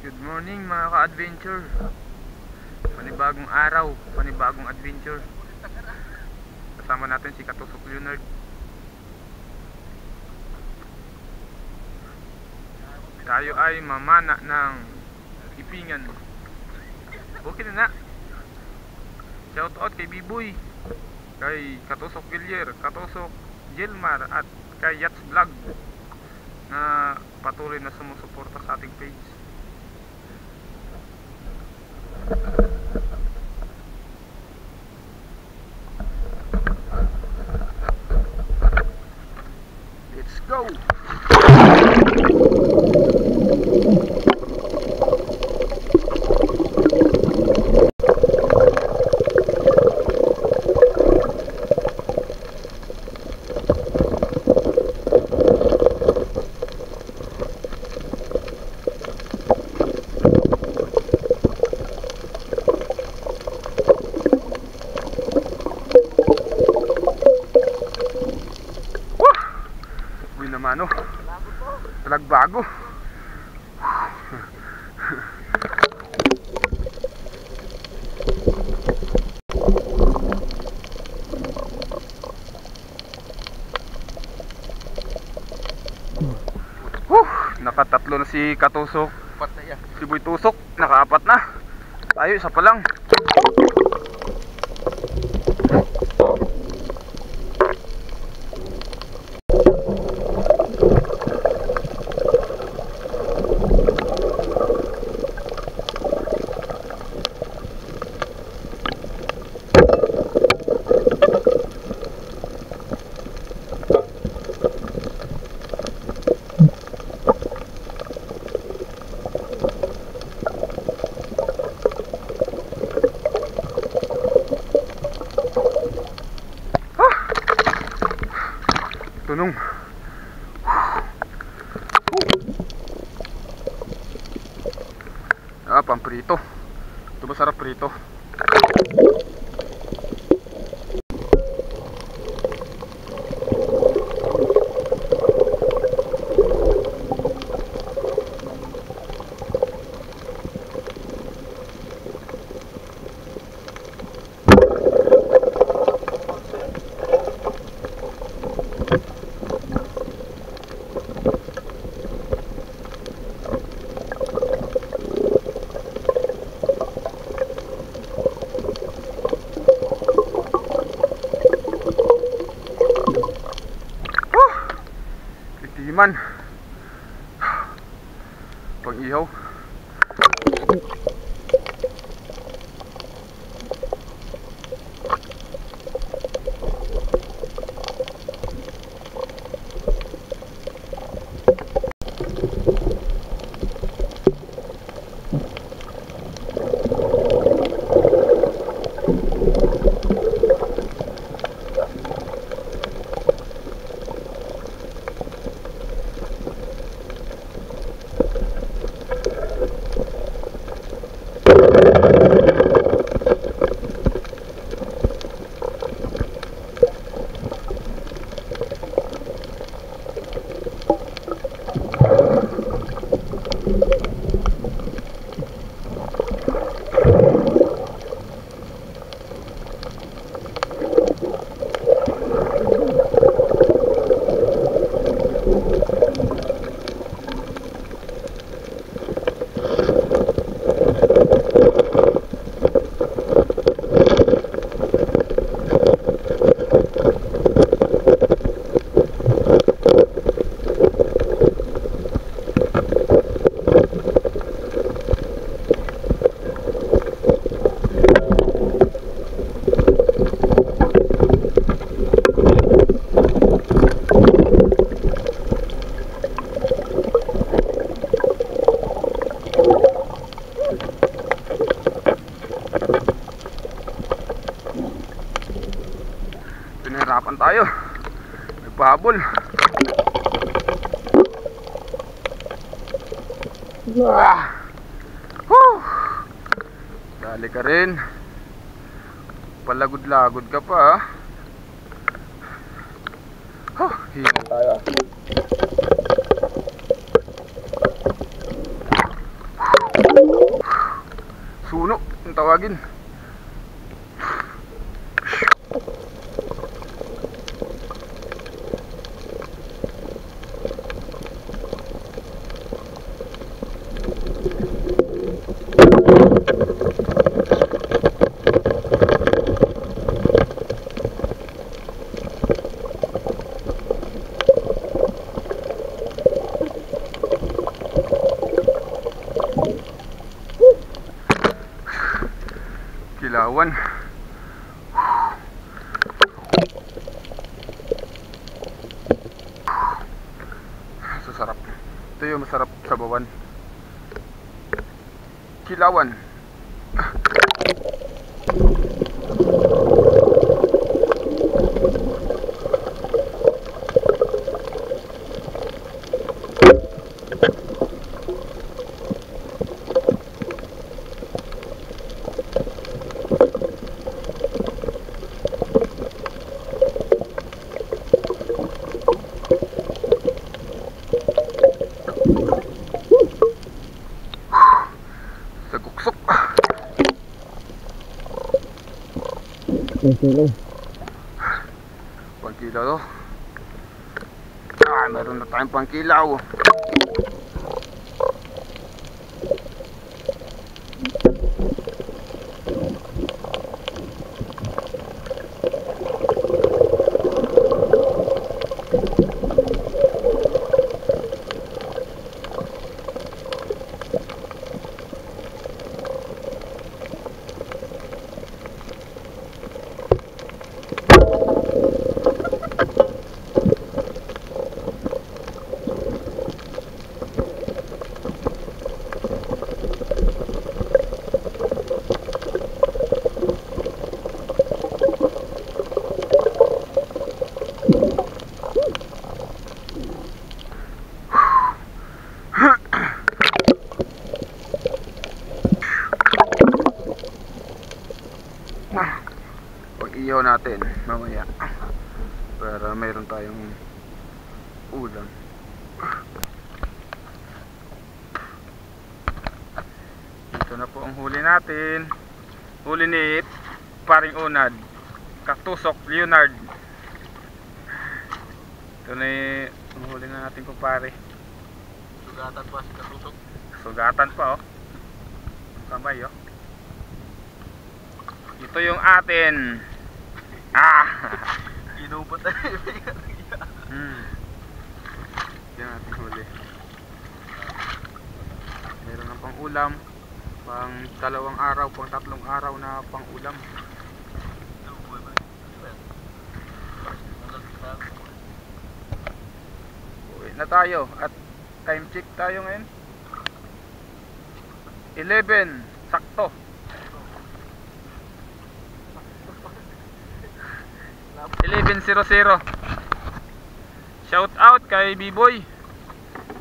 Good morning mga ka-adventure. Panibagong araw, panibagong adventure. Kasama natin si Katusok Leonard. Tayo ay mamana ng ipingan. Okay na. Shout out kay Biboy, kay Katusok Gilyer, Katusok Gilmar at kay Yats Vlog na patuloy na sumusuporta sa ating page. Let's go. Naman talagbago. Nakatatlo na si Katusok. Si Boy Tusok nakaapat na. Tayo isa pa lang. Tunong. Pamprito. Ito masarap prito. Timan pang ihaw. Pinahirapan tayo. Nagpahabol. Dali ka rin. Palagod-lagod ka pa. Hingal tayo. Suno ang tawagin. Kilawan. Sarap. Ito yung masarap sa bawan. Kilawan. Saguksok. 1 kilo. 1 kilo to. Meron na tayong pangkilaw. Pag-iyaw natin mamaya para mayroon tayong ulam. Ito na po ang huli natin. Huli ni Paring Unad, Katusok Leonard. Ito na yung huli na natin po, pare. Sugatan pa si Katusok. Sugatan pa, oh. Kamay, oh. Ito yung atin. Inupat na yan natin huli. Meron ng pang ulam, pang 2 araw, pang 3 araw na pang ulam. Uwi na tayo at time check tayo ngayon. 11 sakto. 11:00. Shout out kay B-Boy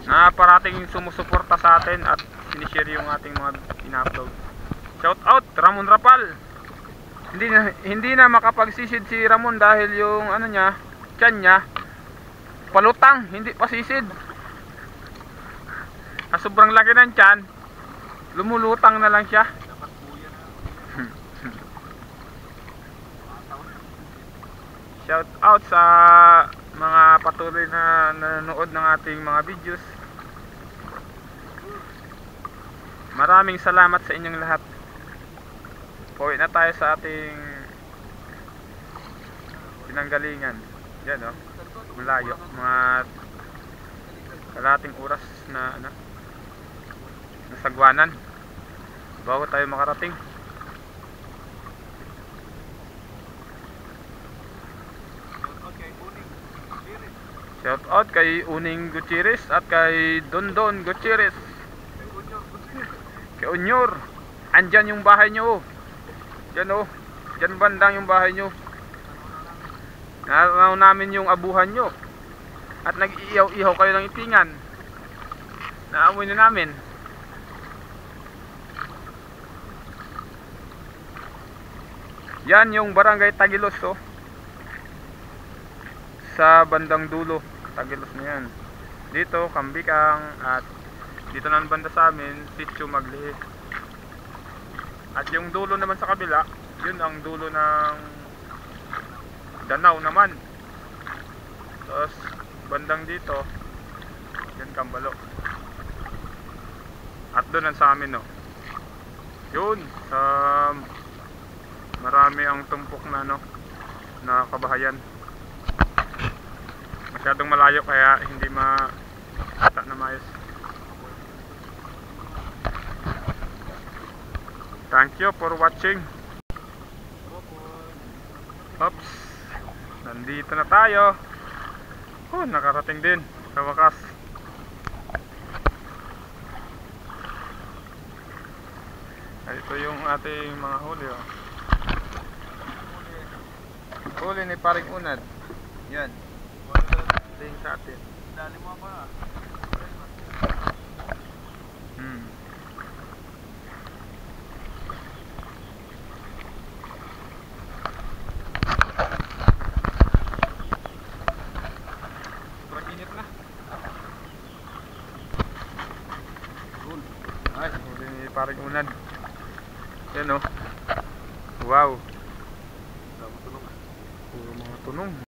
na parating sumusuporta sa atin at sinishare yung ating mga in-upload. Shout out Ramon Rapal. Hindi na makapagsisid si Ramon dahil yung ano niya, tiyan niya palutang, hindi pa sisid. Sobrang laki ng tiyan, lumulutang na lang siya. Shout out sa mga patuloy na nanonood ng ating mga videos. Maraming salamat sa inyong lahat. Pauwi na tayo sa ating pinanggalingan. Yan, oh. Malayo, mga kalating oras na nasagwanan bago tayo makarating. Shout out kay Uning Gutierrez at kay Dondon Gutierrez. Kay Unyor, andyan yung bahay nyo. Diyan, oh. Diyan bandang yung bahay nyo. Naraw namin yung abuhan nyo. At nag-iihaw-ihaw kayo ng ipingan. Naamoy na namin. Yan yung barangay Tagilos, oh. Sa bandang dulo, Tagilos na yan. Dito, Kambikang at Dito naman banda sa amin, Sitio Maglihi. At yung dulo naman sa kabila, yun ang dulo ng Danau naman. Tapos bandang dito, yan Kambalo. At doon ang sa amin, no. Yun, sa marami ang tumpok na na kabahayan. Masyadong malayo kaya hindi makita na maayos. Thank you for watching. Oops. Nandito na tayo. Oh, nakarating din sa wakas. Ito yung ating mga huli, oh. Huli ni Paring Unad. Yan. Ito yung sa atin. Dali mo pa. Sobrang init na. Ay, huli ni Paring Unad. Yan, oh. Wow. Tunong. Puro mga tunong.